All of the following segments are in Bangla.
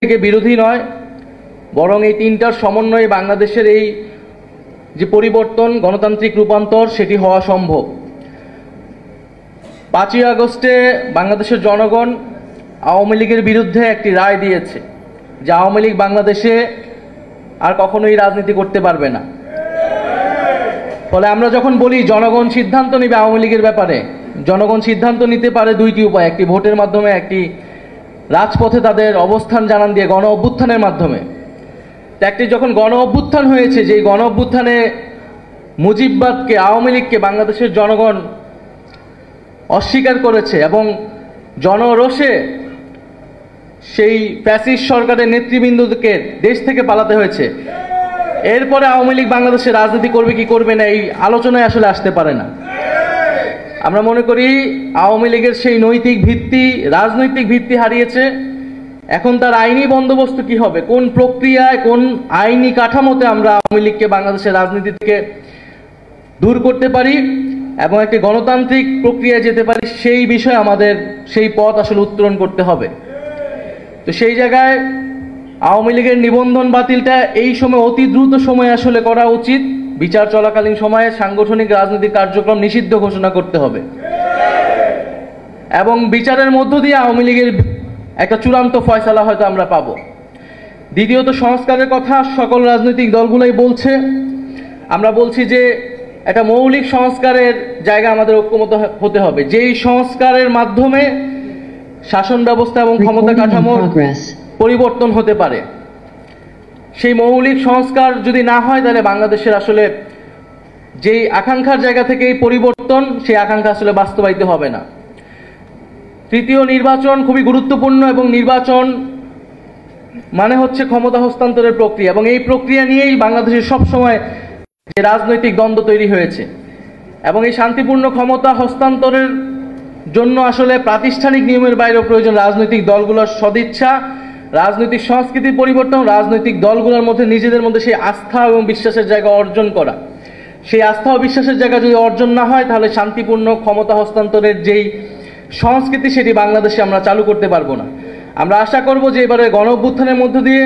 থেকে বিরোধী নয়, বরং এই তিনটার সমন্বয়ে বাংলাদেশের এই যে পরিবর্তন, গণতান্ত্রিক রূপান্তর, সেটি হওয়া সম্ভব। 5ই আগস্টে বাংলাদেশের জনগণ আওয়ামী লীগের বিরুদ্ধে একটি রায় দিয়েছে যে আওয়ামী লীগ বাংলাদেশে আর কখনোই রাজনীতি করতে পারবে না। ফলে আমরা যখন বলি জনগণ সিদ্ধান্ত নেবে আওয়ামী লীগের ব্যাপারে, জনগণ সিদ্ধান্ত নিতে পারে দুইটি উপায়, একটি ভোটের মাধ্যমে, একটি রাজপথে তাদের অবস্থান জানান দিয়ে গণ অভ্যুত্থানের মাধ্যমে। একটি যখন গণ অভ্যুত্থান হয়েছে, যেই গণ অভ্যুত্থানে মুজিববাদকে, আওয়ামী লীগকে বাংলাদেশের জনগণ অস্বীকার করেছে এবং জনরোষে সেই ফ্যাসিস্ট সরকারের নেতৃবৃন্দকে দেশ থেকে পালাতে হয়েছে। এরপরে আওয়ামী লীগ বাংলাদেশে রাজনীতি করবে কি করবে না এই আলোচনায় আসলে আসতে পারে না। আমরা মনে করি আওয়ামী লীগের সেই নৈতিক ভিত্তি, রাজনৈতিক ভিত্তি হারিয়েছে। এখন তার আইনি বন্দোবস্ত কি হবে, কোন প্রক্রিয়ায়, কোন আইনি কাঠামোতে আমরা আওয়ামী লীগকে বাংলাদেশের রাজনীতি থেকে দূর করতে পারি এবং একটি গণতান্ত্রিক প্রক্রিয়ায় যেতে পারি, সেই বিষয়ে আমাদের সেই পথ আসলে উত্তরণ করতে হবে। তো সেই জায়গায় আওয়ামী লীগের নিবন্ধন বাতিলটা এই সময় অতি দ্রুত সময়ে আসলে করা উচিত। বিচার চলাকালীন সময়ে সাংগঠনিক রাজনৈতিক কার্যক্রম নিষিদ্ধ ঘোষণা করতে হবে এবং বিচারের মধ্য দিয়ে আওয়ামী লীগের একটা চূড়ান্ত ফয়সালা হয়তো আমরা পাব। দ্বিতীয়ত, সংস্কারের কথা সকল রাজনৈতিক দলগুলোই বলছে। আমরা বলছি যে একটা মৌলিক সংস্কারের জায়গা আমাদের ঐক্যমত হতে হবে, যেই সংস্কারের মাধ্যমে শাসন ব্যবস্থা এবং ক্ষমতা কাঠামোর পরিবর্তন হতে পারে। সেই মৌলিক সংস্কার যদি না হয়, তাহলে বাংলাদেশের আসলে যেই আকাঙ্ক্ষার জায়গা থেকে এই পরিবর্তন, সেই আকাঙ্ক্ষা আসলে বাস্তবায়িত হবে না। তৃতীয়, নির্বাচন খুবই গুরুত্বপূর্ণ এবং নির্বাচন মানে হচ্ছে ক্ষমতা হস্তান্তরের প্রক্রিয়া এবং এই প্রক্রিয়া নিয়েই বাংলাদেশের সবসময় যে রাজনৈতিক দ্বন্দ্ব তৈরি হয়েছে এবং এই শান্তিপূর্ণ ক্ষমতা হস্তান্তরের জন্য আসলে প্রাতিষ্ঠানিক নিয়মের বাইরেও প্রয়োজন রাজনৈতিক দলগুলোর সদিচ্ছা, রাজনৈতিক সংস্কৃতির পরিবর্তন, রাজনৈতিক দলগুলোর মধ্যে নিজেদের মধ্যে সেই আস্থা এবং বিশ্বাসের জায়গা অর্জন করা। সেই আস্থা ও বিশ্বাসের জায়গা যদি অর্জন না হয়, তাহলে শান্তিপূর্ণ ক্ষমতা হস্তান্তরের যেই সংস্কৃতি, সেটি বাংলাদেশে আমরা চালু করতে পারবো না। আমরা আশা করব যে এবারে গণ অভ্যুত্থানের মধ্য দিয়ে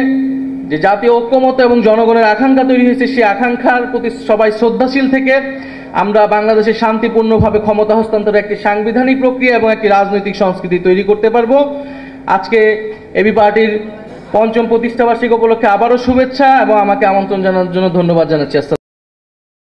যে জাতীয় ঐক্যমত এবং জনগণের আকাঙ্ক্ষা তৈরি হয়েছে, সেই আকাঙ্ক্ষার প্রতি সবাই শ্রদ্ধাশীল থেকে আমরা বাংলাদেশে শান্তিপূর্ণভাবে ক্ষমতা হস্তান্তরের একটি সাংবিধানিক প্রক্রিয়া এবং একটি রাজনৈতিক সংস্কৃতি তৈরি করতে পারবো। আজকে এবি পার্টির ৫ম প্রতিষ্ঠাবার্ষিকী উপলক্ষে আবারও শুভেচ্ছা এবং আমাকে আমন্ত্রণ জানানোর জন্য ধন্যবাদ জানাচ্ছি।